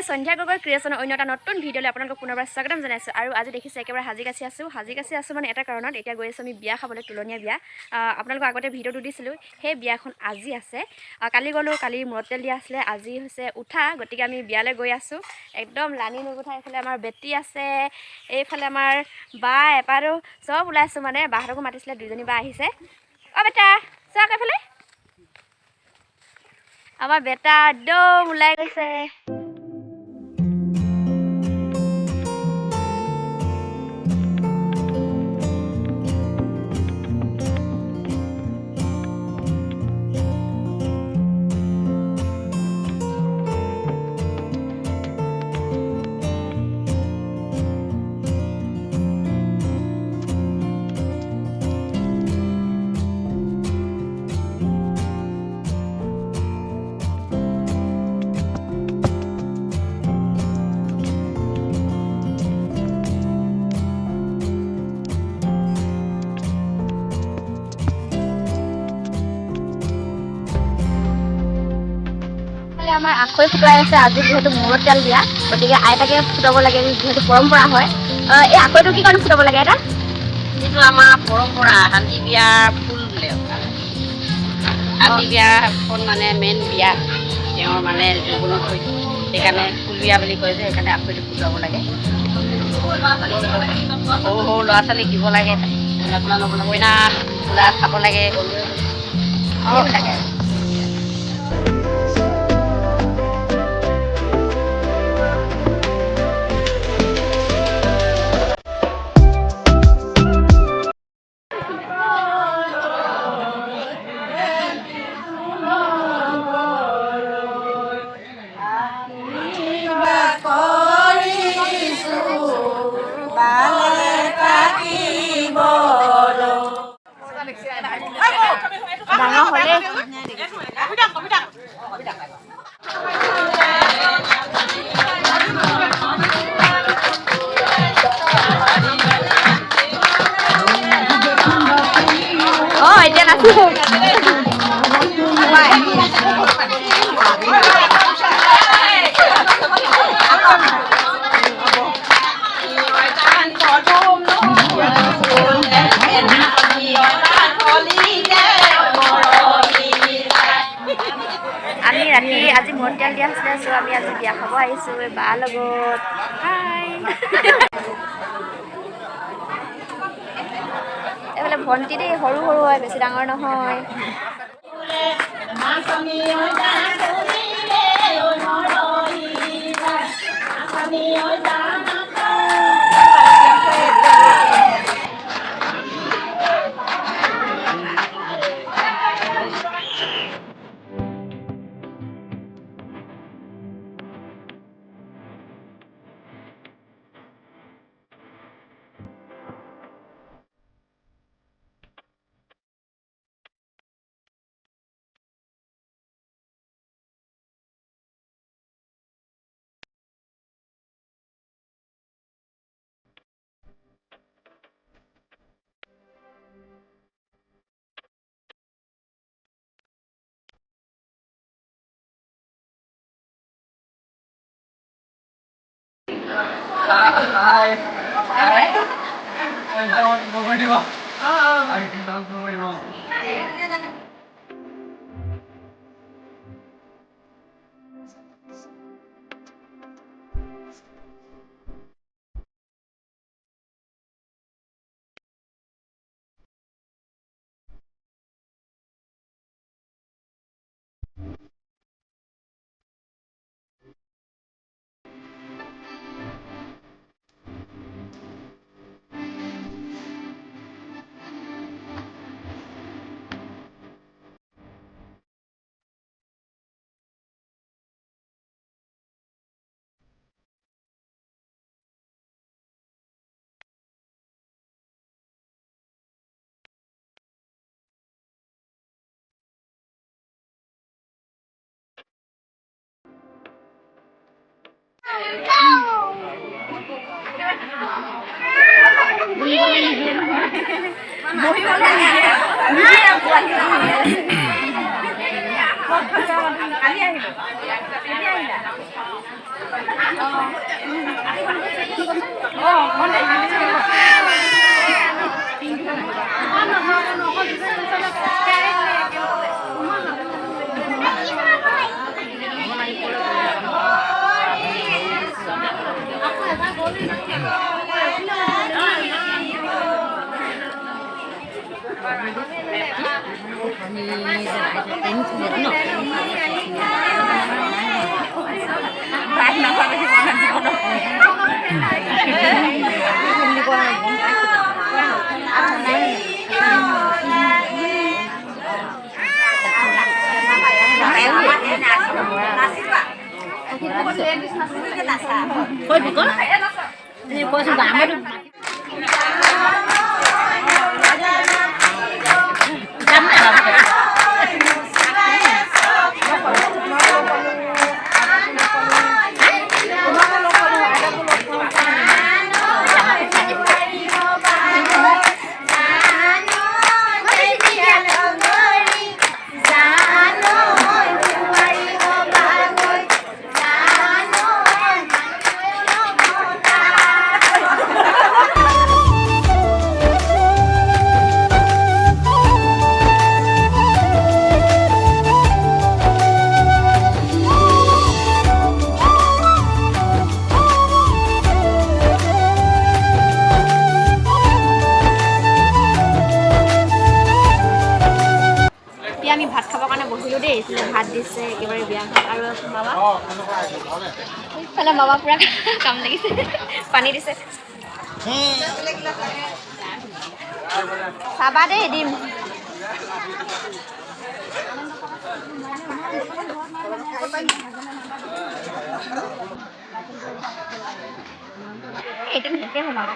সন্ধ্যা গগৈ ক্ৰিয়েশ্যনৰ অন্য এটা নতুন ভিডিঅ'লৈ আপোনালোকক পুনৰবাৰ স্বাগতম জনাইছোঁ। আৰু আজি দেখিছে একেবাৰে সাজি কাচি আছোঁ মানে এটা কাৰণত। এতিয়া গৈ আছোঁ আমি বিয়া খাবলৈ, তুলনীয়া বিয়া। আপোনালোকক আগতে ভিডিঅ'টো দিছিলোঁ, সেই বিয়াখন আজি আছে। কালি গ'লোঁ, কালি মূৰত তেল দিয়া আছিলে, আজি হৈছে উঠা। গতিকে আমি বিয়ালৈ গৈ আছোঁ। একদম লানি নুগুঠা। এইফালে আমাৰ বেটী আছে, এইফালে আমাৰ বা এপাৰো চব ওলাইছোঁ মানে। বাহঁতকো মাতিছিলে, দুজনী বা আহিছে। বেটা চাওক এইফালে, আমাৰ বেটা একদম ওলাই গৈছে। আমাৰ আখৈ ফুটাই আছে। আজি যিহেতু মূৰত তেল দিয়া, গতিকে আইতাকে ফুটাব লাগে, যিহেতু পৰম্পৰা হয়। এই আখৈটো কি কাৰণে ফুটাব লাগে? এটা যিটো আমাৰ পৰম্পৰা, শান্তি বিয়াৰ ফুল বোলে। শান্তি বিয়াখন মানে মেইন বিয়া, তেওঁৰ মানে জীৱনত হৈছিল, সেইকাৰণে ফুল বিয়া বুলি কয় যে, সেইকাৰণে আখৈটো ফুটাব লাগে। সৰু সৰু ল'ৰা ছোৱালীক দিব লাগে, কইনা ফুলা খাব লাগে, সেইবিলাকে। ডাঙৰ হ'লে এতিয়া নাচিব। আমি ৰাতি আজি মূৰত তেল দিয়া হৈছিলে, চ' আমি আজি বিয়া খাব আহিছোঁ এই বাৰ লগত। হাই এইফালে ভণ্টি দেই, সৰু সৰু হয়, বেছি ডাঙৰ নহয়। Thôi bị con. Thì cô sẽ giảm mất. আমি ভাত খাবৰ কাৰণে বহিলোঁ দেই এইফালে ভাত দিছে একেবাৰে বিয়াখন আৰু বাবা এইফালে বাবা পূৰা কাম লাগিছে পানী দিছে চাবা দেই দিম এইটো নিজে সোমাব